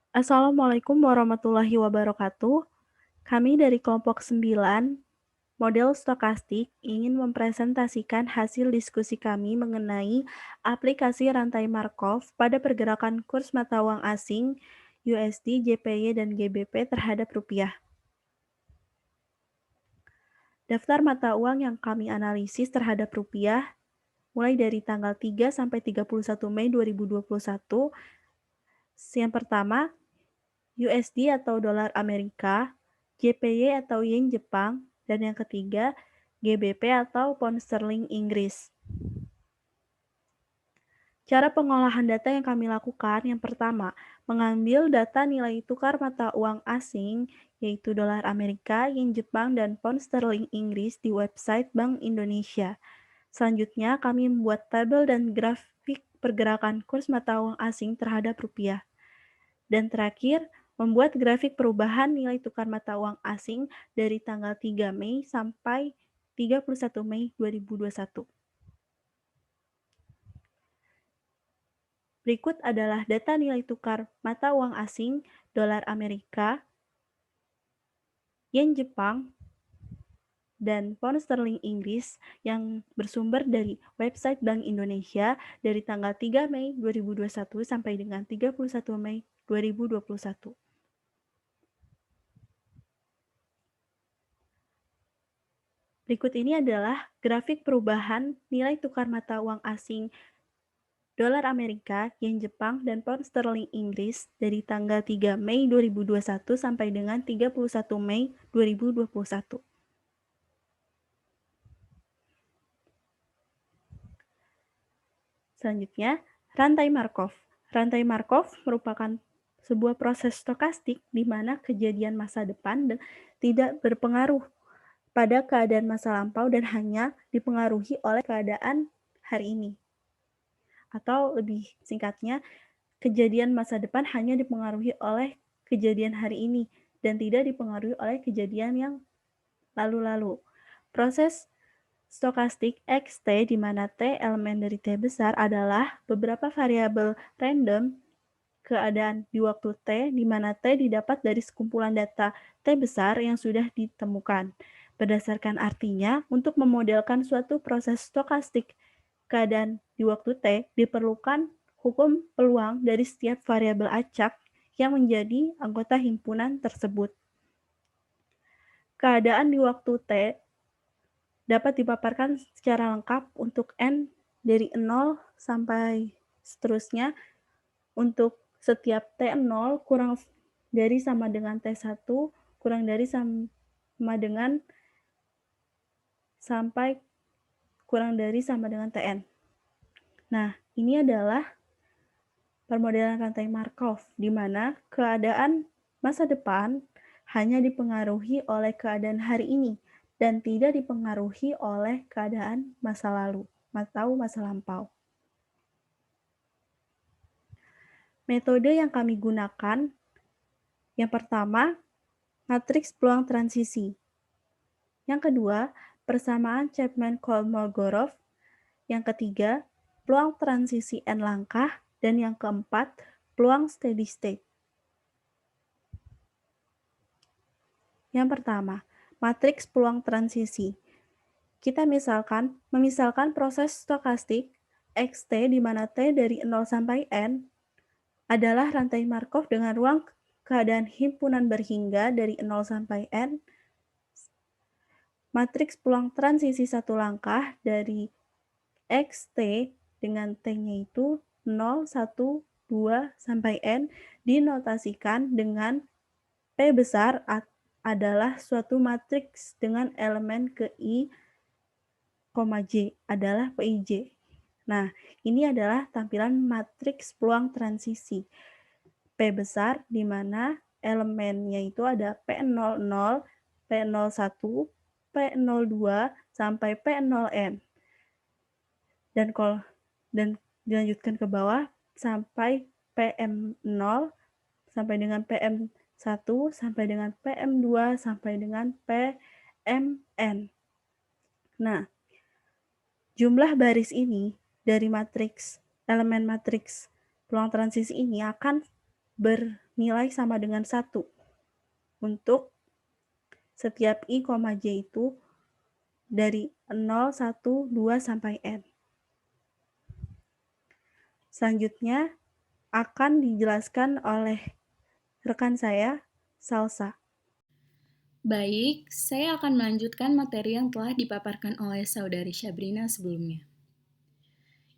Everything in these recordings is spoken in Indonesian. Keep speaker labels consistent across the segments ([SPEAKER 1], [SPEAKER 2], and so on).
[SPEAKER 1] Assalamualaikum warahmatullahi wabarakatuh. Kami dari kelompok 9, model stokastik, ingin mempresentasikan hasil diskusi kami mengenai aplikasi rantai Markov pada pergerakan kurs mata uang asing USD, JPY, dan GBP terhadap rupiah. Daftar mata uang yang kami analisis terhadap rupiah mulai dari tanggal 3 sampai 31 Mei 2021. Yang pertama, USD atau dolar Amerika, JPY atau yen Jepang, dan yang ketiga, GBP atau pound sterling Inggris. Cara pengolahan data yang kami lakukan, yang pertama, mengambil data nilai tukar mata uang asing, yaitu dolar Amerika, yen Jepang, dan pound sterling Inggris di website Bank Indonesia. Selanjutnya, kami membuat tabel dan grafik pergerakan kurs mata uang asing terhadap rupiah. Dan terakhir, membuat grafik perubahan nilai tukar mata uang asing dari tanggal 3 Mei sampai 31 Mei 2021. Berikut adalah data nilai tukar mata uang asing dolar Amerika, yen Jepang, dan pound sterling Inggris yang bersumber dari website Bank Indonesia dari tanggal 3 Mei 2021 sampai dengan 31 Mei 2021. Berikut ini adalah grafik perubahan nilai tukar mata uang asing dolar Amerika, yen Jepang, dan pound sterling Inggris dari tanggal 3 Mei 2021 sampai dengan 31 Mei 2021. Selanjutnya, rantai Markov. Rantai Markov merupakan sebuah proses stokastik di mana kejadian masa depan tidak berpengaruh pada keadaan masa lampau dan hanya dipengaruhi oleh keadaan hari ini. Atau lebih singkatnya, kejadian masa depan hanya dipengaruhi oleh kejadian hari ini dan tidak dipengaruhi oleh kejadian yang lalu-lalu. Proses stokastik XT di mana T elemen dari T besar adalah beberapa variabel random keadaan di waktu T di mana T didapat dari sekumpulan data T besar yang sudah ditemukan. Berdasarkan artinya, untuk memodelkan suatu proses stokastik keadaan di waktu T, diperlukan hukum peluang dari setiap variabel acak yang menjadi anggota himpunan tersebut. Keadaan di waktu T dapat dipaparkan secara lengkap untuk N dari 0 sampai seterusnya. Untuk setiap T0 kurang dari sama dengan T1 kurang dari sama dengan sampai kurang dari sama dengan Tn. Nah, ini adalah permodelan rantai Markov, di mana keadaan masa depan hanya dipengaruhi oleh keadaan hari ini dan tidak dipengaruhi oleh keadaan masa lalu atau masa lampau. Metode yang kami gunakan, yang pertama, matriks peluang transisi. Yang kedua, persamaan Chapman-Kolmogorov. Yang ketiga, peluang transisi N langkah. Dan yang keempat, peluang steady state. Yang pertama, matriks peluang transisi. Kita memisalkan proses stokastik XT di mana T dari 0 sampai N adalah rantai Markov dengan ruang keadaan himpunan berhingga dari 0 sampai N. Matriks peluang transisi satu langkah dari XT dengan T-nya itu 0, 1, 2, sampai N dinotasikan dengan P besar adalah suatu matriks dengan elemen ke I, J adalah PIJ. Nah, ini adalah tampilan matriks peluang transisi. P besar di mana elemennya itu ada P00, P01, P02, sampai P0N. Dan dilanjutkan ke bawah sampai PM0 sampai dengan PM1 sampai dengan PM2 sampai dengan PMN. Nah, jumlah baris ini dari elemen matriks peluang transisi ini akan bernilai sama dengan 1 untuk setiap I, J itu dari 0, 1, 2, sampai N. Selanjutnya akan dijelaskan oleh rekan saya, Salsa.
[SPEAKER 2] Baik, saya akan melanjutkan materi yang telah dipaparkan oleh Saudari Syabrina sebelumnya.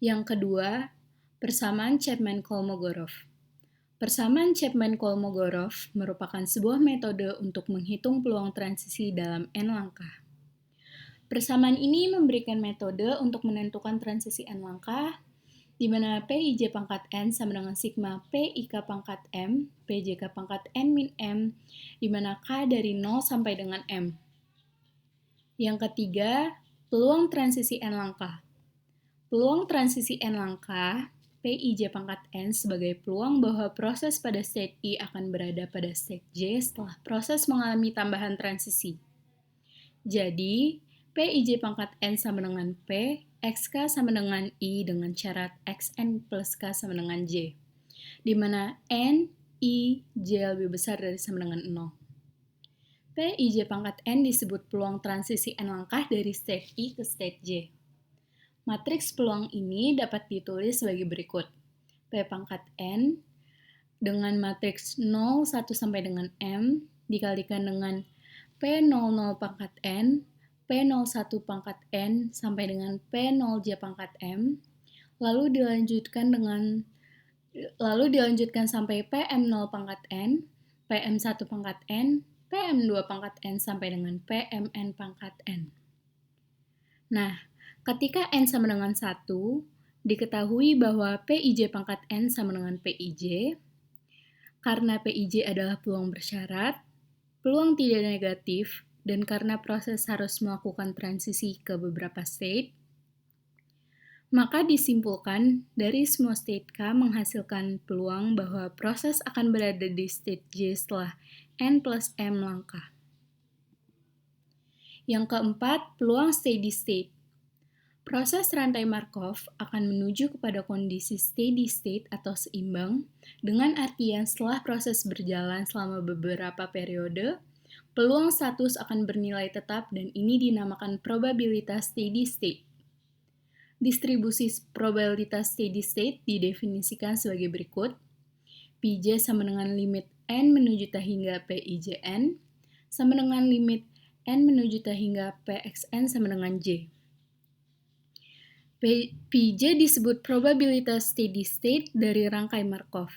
[SPEAKER 2] Yang kedua, persamaan Chapman-Kolmogorov. Persamaan Chapman-Kolmogorov merupakan sebuah metode untuk menghitung peluang transisi dalam N langkah. Persamaan ini memberikan metode untuk menentukan transisi N langkah, di mana PIJ pangkat N sama dengan sigma PIK pangkat M, PJK pangkat N min M, di mana K dari 0 sampai dengan M. Yang ketiga, peluang transisi N langkah. Peluang transisi N langkah, PIJ pangkat N sebagai peluang bahwa proses pada state I akan berada pada state J setelah proses mengalami tambahan transisi. Jadi, PIJ pangkat N sama dengan P, XK sama dengan I dengan syarat XN plus K sama dengan J, di mana N, I, J lebih besar dari sama dengan 0. PIJ pangkat N disebut peluang transisi N langkah dari state I ke state J. Matriks peluang ini dapat ditulis sebagai berikut. P pangkat N dengan matriks 0, 1 sampai dengan M dikalikan dengan P00 pangkat N, P01 pangkat N sampai dengan P0J pangkat M, lalu dilanjutkan sampai PM0 pangkat N, PM1 pangkat N, PM2 pangkat N sampai dengan PMN pangkat N. Nah, ketika N sama dengan 1, diketahui bahwa PIJ pangkat N sama dengan PIJ. Karena PIJ adalah peluang bersyarat, peluang tidak negatif, dan karena proses harus melakukan transisi ke beberapa state, maka disimpulkan dari semua state K menghasilkan peluang bahwa proses akan berada di state J setelah N plus M langkah. Yang keempat, peluang steady state. Proses rantai Markov akan menuju kepada kondisi steady state atau seimbang, dengan artian setelah proses berjalan selama beberapa periode, peluang status akan bernilai tetap dan ini dinamakan probabilitas steady state. Distribusi probabilitas steady state didefinisikan sebagai berikut. Pj sama dengan limit N menuju T hingga Pijn, sama dengan limit N menuju T hingga Pxn sama dengan J. Pj disebut probabilitas steady state dari rangkai Markov.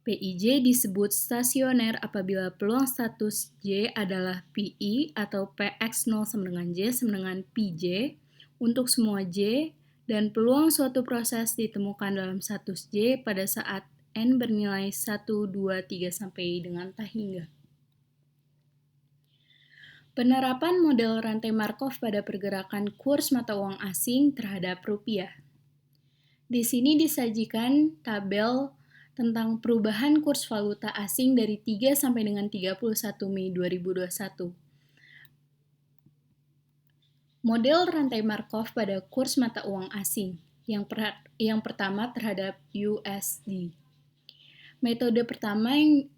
[SPEAKER 2] Pij disebut stasioner apabila peluang status J adalah Pi atau Px0 sama dengan J sama dengan Pj untuk semua J, dan peluang suatu proses ditemukan dalam status J pada saat N bernilai 1, 2, 3 sampai dengan T hingga. Penerapan model rantai Markov pada pergerakan kurs mata uang asing terhadap rupiah. Di sini disajikan tabel tentang perubahan kurs valuta asing dari 3 sampai dengan 31 Mei 2021. Model rantai Markov pada kurs mata uang asing. Yang pertama terhadap USD. Metode pertama yang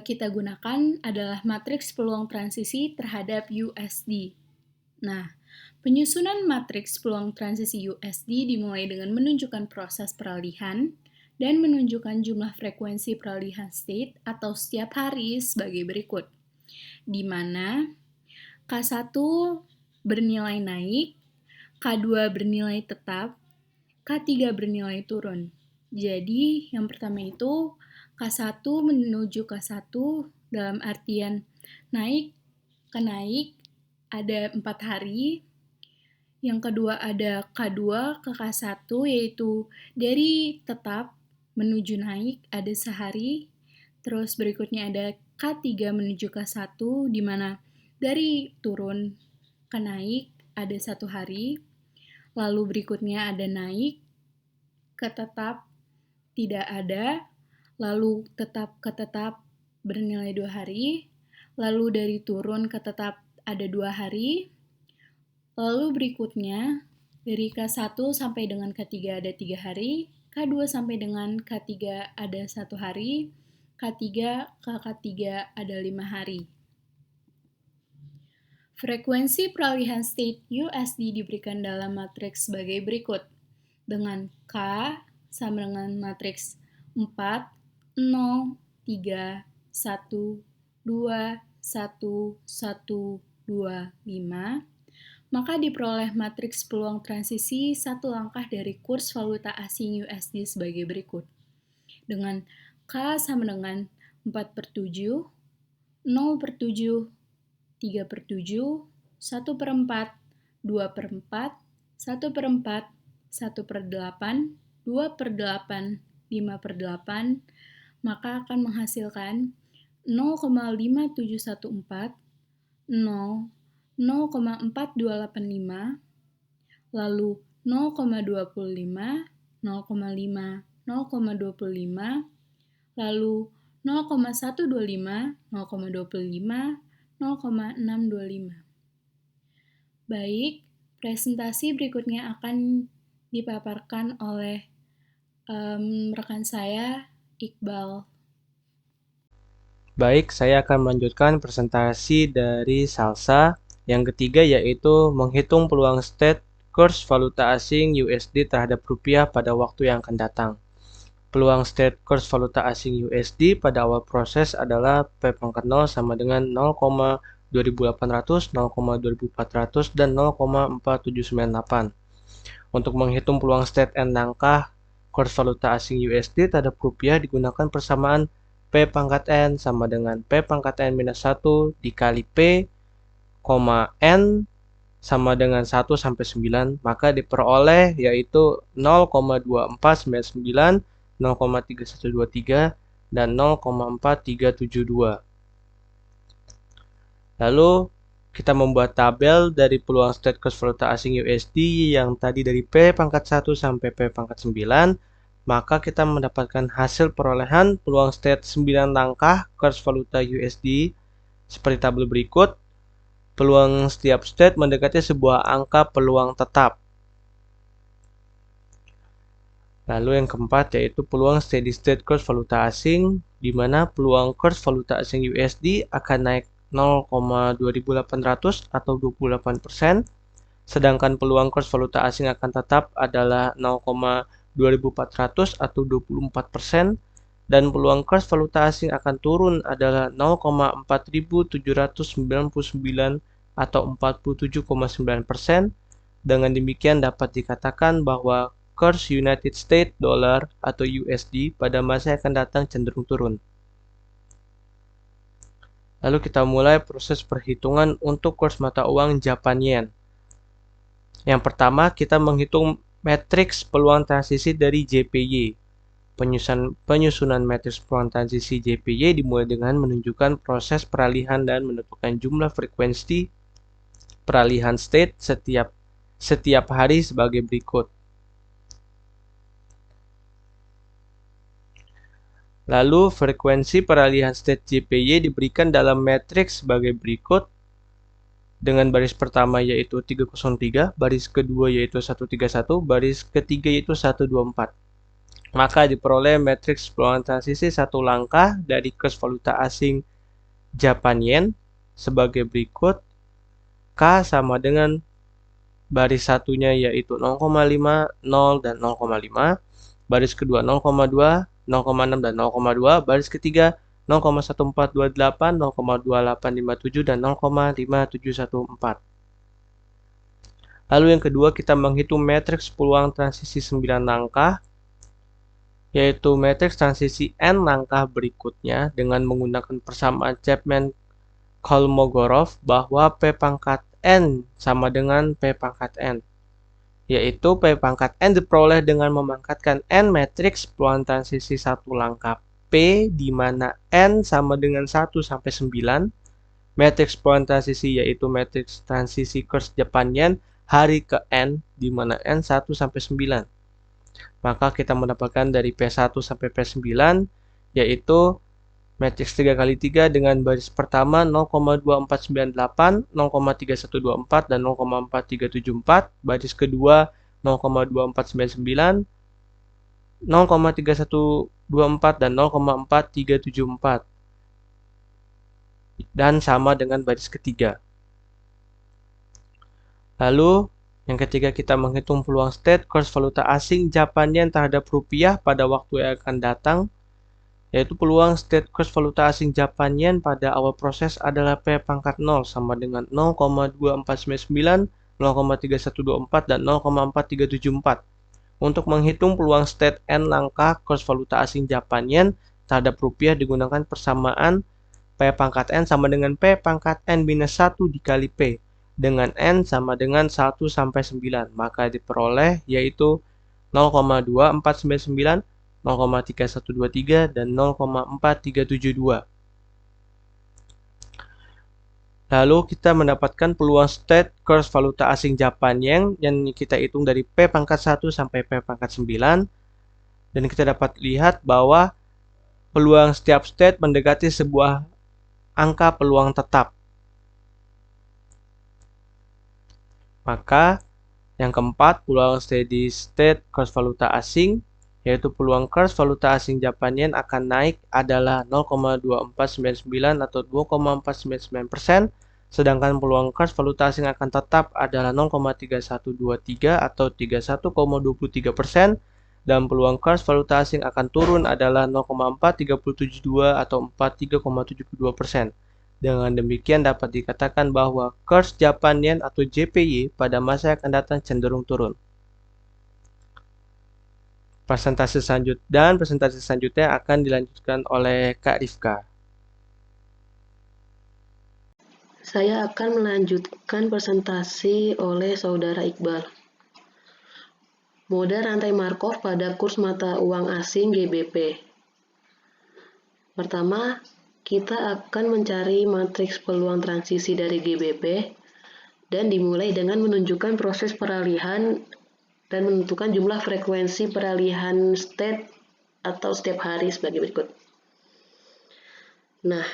[SPEAKER 2] kita gunakan adalah matriks peluang transisi terhadap USD. Nah, penyusunan matriks peluang transisi USD dimulai dengan menunjukkan proses peralihan dan menunjukkan jumlah frekuensi peralihan state atau setiap hari sebagai berikut, di mana K1 bernilai naik, K2 bernilai tetap, K3 bernilai turun. Jadi, yang pertama itu K1 menuju K1 dalam artian naik ke naik ada 4 hari. Yang kedua ada K2 ke K1 yaitu dari tetap menuju naik ada sehari. Terus berikutnya ada K3 menuju K1 di mana dari turun ke naik ada 1 hari. Lalu berikutnya ada naik ke tetap tidak ada. Lalu tetap ke tetap bernilai 2 hari, lalu dari turun ke tetap ada 2 hari, lalu berikutnya dari K1 sampai dengan K3 ada 3 hari, K2 sampai dengan K3 ada 1 hari, K3 ke K3 ada 5 hari. Frekuensi peralihan state USD diberikan dalam matriks sebagai berikut. Dengan K sama dengan matriks 4, 0, 3, 1, 2, 1, 1, 2, 5, maka diperoleh matriks peluang transisi satu langkah dari kurs valuta asing USD sebagai berikut. Dengan K sama dengan 4/7, 0/7, 3/7, 1/4, 2/4, 1/4, 1/8, 2/8, 5/8, maka akan menghasilkan 0,5714, 0, 0,4285, lalu 0,25, 0,5, 0,25, lalu 0,125, 0,25, 0,625. Baik, presentasi berikutnya akan dipaparkan oleh rekan saya, Iqbal.
[SPEAKER 3] Baik, saya akan melanjutkan presentasi dari Salsa. Yang ketiga yaitu menghitung peluang state kurs valuta asing USD terhadap rupiah pada waktu yang akan datang. Peluang state kurs valuta asing USD pada awal proses adalah P/0 sama dengan 0,2800, 0,2400, dan 0,4798. Untuk menghitung peluang state N langkah kurs valuta asing USD terhadap rupiah digunakan persamaan P/N sama dengan P/N minus 1 dikali P, N sama dengan 1 sampai 9, maka diperoleh yaitu 0,2499, 0,3123, dan 0,4372. Lalu kita membuat tabel dari peluang state kurs valuta asing USD yang tadi dari P/1 sampai P/9, maka kita mendapatkan hasil perolehan peluang state 9 langkah kurs valuta USD seperti tabel berikut. Peluang setiap state mendekati sebuah angka peluang tetap. Lalu yang keempat yaitu peluang steady state kurs valuta asing, di mana peluang kurs valuta asing USD akan naik 0,2800 atau 28%, sedangkan peluang kurs valuta asing akan tetap adalah 0,2400 atau 24%, dan peluang kurs valuta asing akan turun adalah 0,4799 atau 47,9%. Dengan demikian dapat dikatakan bahwa kurs United States Dollar atau USD pada masa yang akan datang cenderung turun. Lalu kita mulai proses perhitungan untuk kurs mata uang Japan Yen. Yang pertama kita menghitung matriks peluang transisi dari JPY. Penyusunan matriks peluang transisi JPY dimulai dengan menunjukkan proses peralihan dan menentukan jumlah frekuensi peralihan state setiap hari sebagai berikut. Lalu frekuensi peralihan state JPY diberikan dalam matriks sebagai berikut, dengan baris pertama yaitu 303, baris kedua yaitu 131, baris ketiga yaitu 124. Maka diperoleh matriks peluang transisi satu langkah dari kurs valuta asing Japan Yen sebagai berikut. K sama dengan baris satunya yaitu 0,5, 0, dan 0,5, baris kedua 0,2, 0,6, dan 0,2, baris ketiga 0,1428, 0,2857, dan 0,5714. Lalu yang kedua kita menghitung matriks peluang transisi 9 langkah, yaitu matriks transisi N langkah berikutnya dengan menggunakan persamaan Chapman-Kolmogorov bahwa P/N sama dengan P/N, yaitu P/N diperoleh dengan memangkatkan N matriks peluang transisi satu langkah P, di mana N sama dengan 1 sampai 9, matriks peluang transisi yaitu matriks transisi kurs Japan Yen hari ke N, di mana N 1 sampai 9. Maka kita mendapatkan dari P1 sampai P9 yaitu matriks 3x3 dengan baris pertama 0,2498, 0,3124, dan 0,4374, baris kedua 0,2499, 0,31 0,424 dan 0,4374. Dan sama dengan baris ketiga. Lalu, yang ketiga kita menghitung peluang state kurs valuta asing Japan Yen terhadap rupiah pada waktu yang akan datang, yaitu peluang state kurs valuta asing Japan Yen pada awal proses adalah P pangkat 0 sama dengan 0,2499, 0,3124, dan 0,4374. Untuk menghitung peluang state N langkah kurs valuta asing Japan Yen terhadap rupiah digunakan persamaan P pangkat N sama dengan P pangkat N minus 1 dikali P, dengan N sama dengan 1 sampai 9, maka diperoleh yaitu 0,2499, 0,3123, dan 0,4372. Lalu kita mendapatkan peluang state kurs valuta asing Japan Yen yang kita hitung dari P pangkat 1 sampai P pangkat 9. Dan kita dapat lihat bahwa peluang setiap state mendekati sebuah angka peluang tetap. Maka yang keempat, peluang steady state kurs valuta asing, yaitu peluang kurs valuta asing Japan Yen akan naik adalah 0,2499 atau 2,499%, sedangkan peluang kurs valuta asing akan tetap adalah 0,3123 atau 31,23%, dan peluang kurs valuta asing akan turun adalah 0,4372 atau 43,72%. Dengan demikian dapat dikatakan bahwa kurs Japan Yen atau JPY pada masa yang akan datang cenderung turun. Presentasi selanjutnya akan dilanjutkan oleh Kak Rifka.
[SPEAKER 4] Saya akan melanjutkan presentasi oleh Saudara Iqbal. Model rantai Markov pada kurs mata uang asing GBP. Pertama, kita akan mencari matriks peluang transisi dari GBP dan dimulai dengan menunjukkan proses peralihan dan menentukan jumlah frekuensi peralihan state atau setiap hari sebagai berikut. Nah,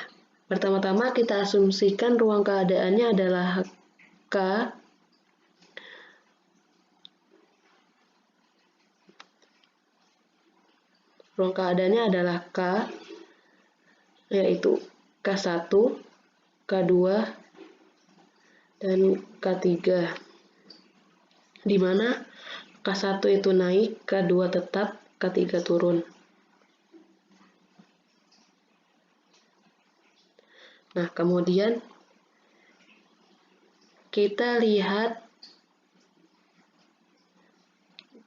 [SPEAKER 4] pertama-tama kita asumsikan ruang keadaannya adalah K. Ruang keadaannya adalah K, yaitu K1, K2, dan K3, di mana K1 itu naik, K2 tetap, K3 turun. Nah, kemudian kita lihat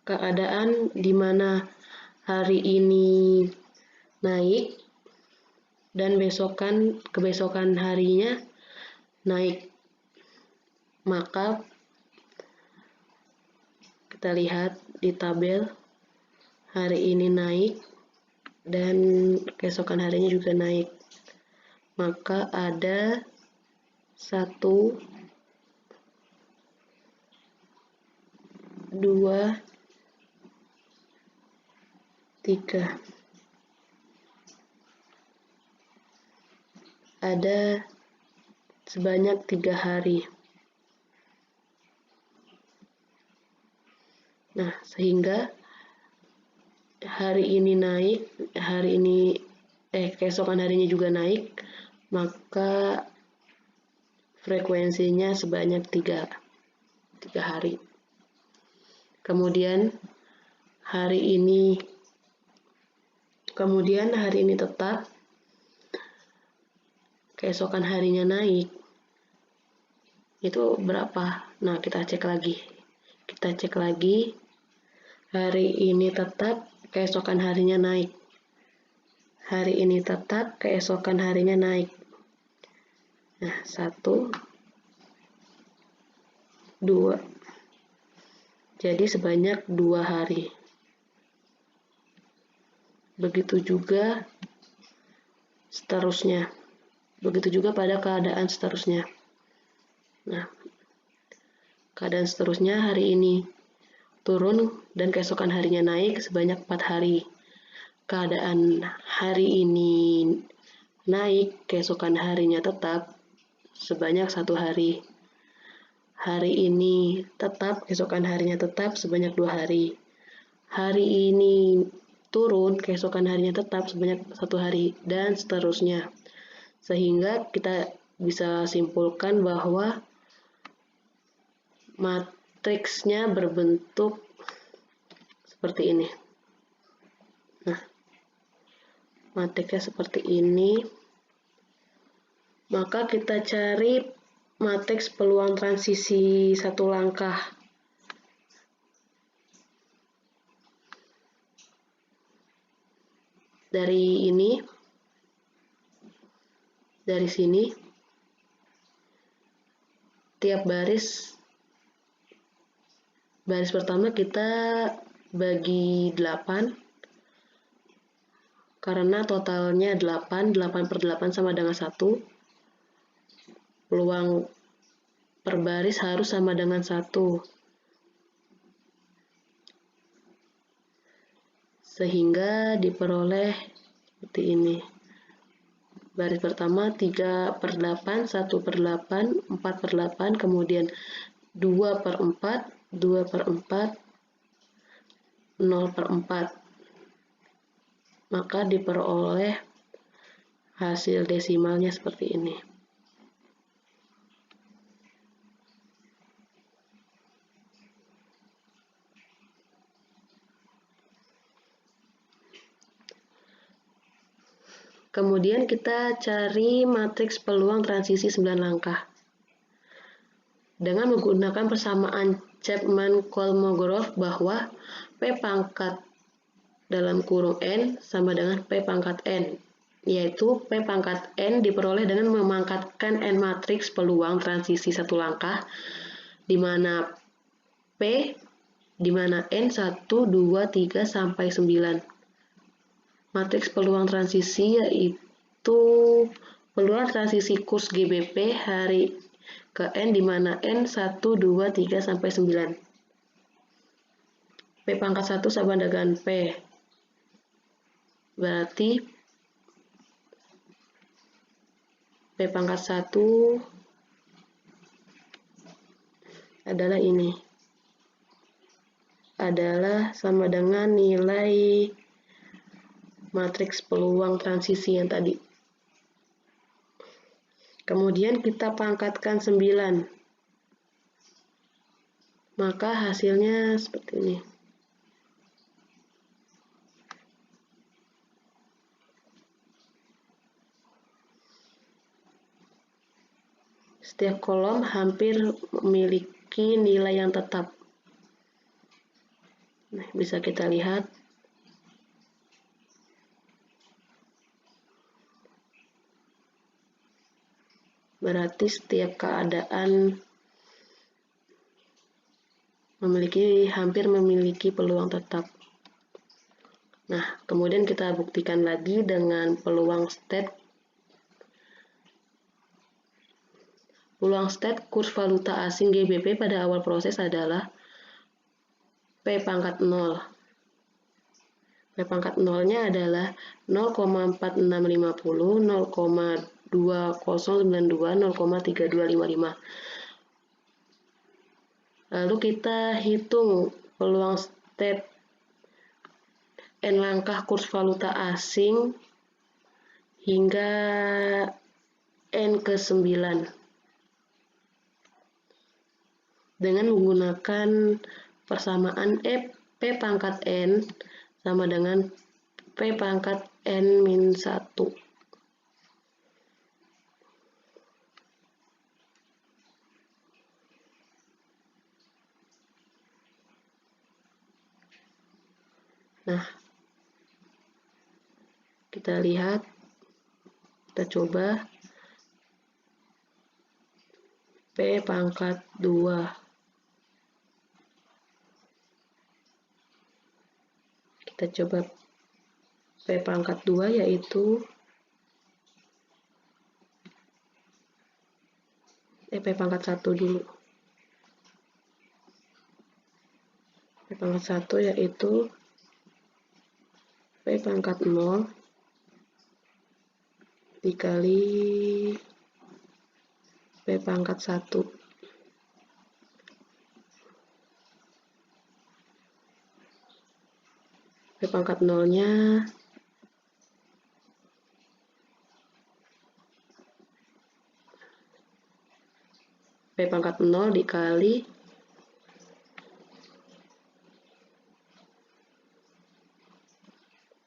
[SPEAKER 4] keadaan di mana hari ini naik dan kebesokan harinya naik. Maka kita lihat di tabel hari ini naik dan keesokan harinya juga naik. Maka ada 1, 2, 3. Ada sebanyak 3 hari. Nah, sehingga hari ini naik, keesokan harinya juga naik, maka frekuensinya sebanyak 3 hari. Kemudian hari ini tetap, keesokan harinya naik. Itu berapa? Nah, kita cek lagi. Hari ini tetap, keesokan harinya naik. Hari ini tetap, keesokan harinya naik. Nah, 1, 2. Jadi sebanyak 2 hari. Begitu juga seterusnya. Begitu juga pada keadaan seterusnya. Nah, keadaan seterusnya hari ini turun dan keesokan harinya naik sebanyak 4 hari. Keadaan hari ini naik, keesokan harinya tetap sebanyak 1 hari. Hari ini tetap, keesokan harinya tetap sebanyak 2 hari. Hari ini turun, keesokan harinya tetap sebanyak 1 hari, dan seterusnya. Sehingga kita bisa simpulkan bahwa matriksnya berbentuk seperti ini. Nah, matriksnya seperti ini. Maka kita cari matriks peluang transisi satu langkah. Dari ini, dari sini, tiap baris pertama kita bagi 8, karena totalnya 8 per 8 sama dengan 1. Peluang per baris harus sama dengan 1. Sehingga diperoleh seperti ini. Baris pertama 3 per 8, 1 per 8, 4 per 8, kemudian 2 per 4, 2 per 4, 0 per 4. Maka diperoleh hasil desimalnya seperti ini. Kemudian kita cari matriks peluang transisi 9 langkah. Dengan menggunakan persamaan Chapman-Kolmogorov bahwa P pangkat dalam kurung N sama dengan P pangkat N, yaitu P pangkat N diperoleh dengan memangkatkan N matriks peluang transisi satu langkah, di mana N 1, 2, 3, sampai 9. Matriks peluang transisi yaitu peluang transisi kurs GBP hari ke N, di mana N 1, 2, 3, sampai 9. P pangkat 1 sama dengan P. Berarti P pangkat 1 adalah ini. Adalah sama dengan nilai matriks peluang transisi yang tadi. Kemudian kita pangkatkan 9. Maka hasilnya seperti ini. Setiap kolom hampir memiliki nilai yang tetap. Nah, bisa kita lihat. Berarti setiap keadaan hampir memiliki peluang tetap. Nah, kemudian kita buktikan lagi dengan peluang state. Peluang state kurs valuta asing GBP pada awal proses adalah P pangkat 0. P pangkat 0-nya adalah 0,4650, 0,2092, 0,3255. Lalu kita hitung peluang state N langkah kurs valuta asing hingga N ke-9 dengan menggunakan persamaan P pangkat N sama dengan P pangkat N-1. Nah, kita lihat, kita coba P pangkat 2. Kita coba P pangkat 2 yaitu P pangkat 1 dulu. P pangkat 1 yaitu P pangkat 0 dikali P pangkat 1. P pangkat nolnya P pangkat 0 dikali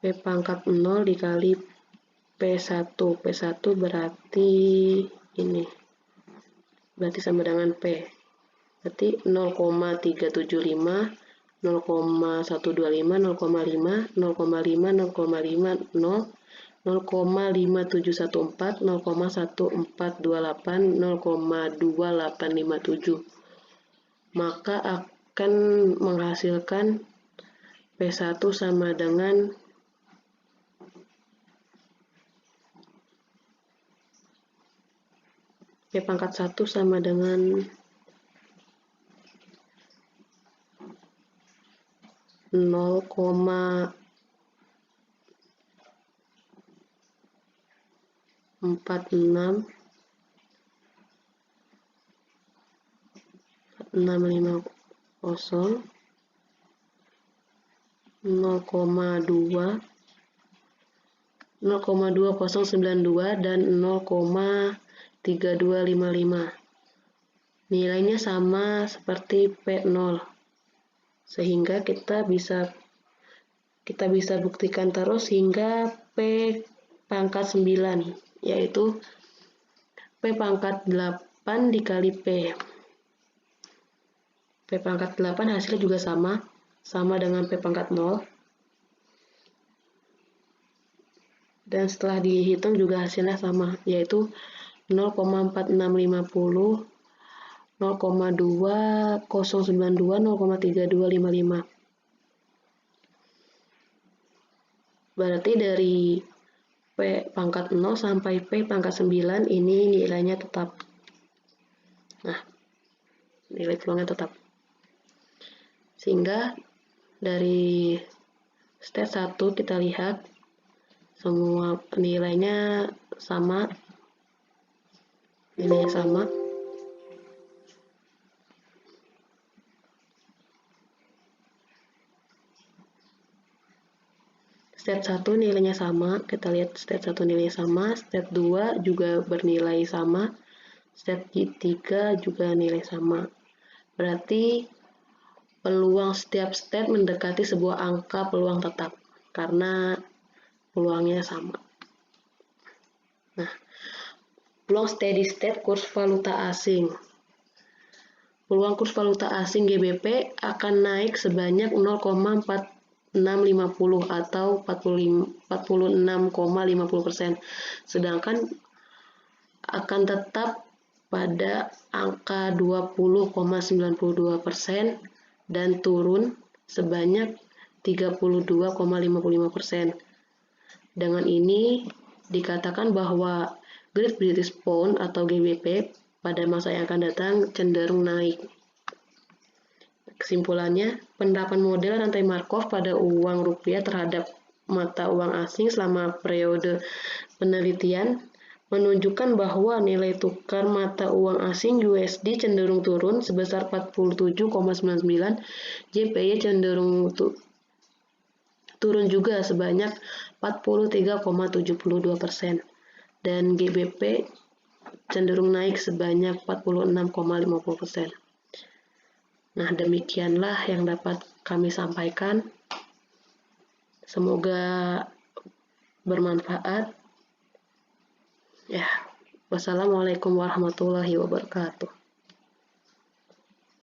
[SPEAKER 4] P pangkat 0 dikali P1. P1 berarti ini. Berarti sama dengan P. Berarti 0,375, 0,125, 0,5, 0,5, 0,5, 0, 0,5714, 0,1428, 0,2857. Maka akan menghasilkan P1 sama dengan P pangkat 1 sama dengan 0,46 650 0,2 0,2092 dan 0,3255. Nilainya sama seperti P0. Sehingga kita bisa buktikan terus hingga P pangkat 9, yaitu P pangkat 8 dikali P. P pangkat 8 hasilnya juga sama dengan P pangkat 0. Dan setelah dihitung juga hasilnya sama, yaitu 0,4650, 0,2092, 0,3255. Berarti dari P pangkat 0 sampai P pangkat 9 ini nilainya tetap. Nah, nilai peluangnya tetap. Sehingga dari step 1 kita lihat semua nilainya sama. Nilainya sama. Step 1 nilainya sama, kita lihat step 1 nilainya sama, step 2 juga bernilai sama, step 3 juga nilai sama. Berarti peluang setiap step mendekati sebuah angka peluang tetap, karena peluangnya sama. Nah, peluang steady state kurs valuta asing. Peluang kurs valuta asing GBP akan naik sebanyak 0,4650 atau 46,50%, sedangkan akan tetap pada angka 20,92% dan turun sebanyak 32,55%. Dengan ini dikatakan bahwa Great British Pound atau GBP pada masa yang akan datang cenderung naik. Kesimpulannya, penerapan model rantai Markov pada uang rupiah terhadap mata uang asing selama periode penelitian menunjukkan bahwa nilai tukar mata uang asing USD cenderung turun sebesar 47,99, JPY cenderung turun juga sebanyak 43,72%, dan GBP cenderung naik sebanyak 46,50%. Nah, demikianlah yang dapat kami sampaikan. Semoga bermanfaat. Ya, wassalamualaikum warahmatullahi wabarakatuh.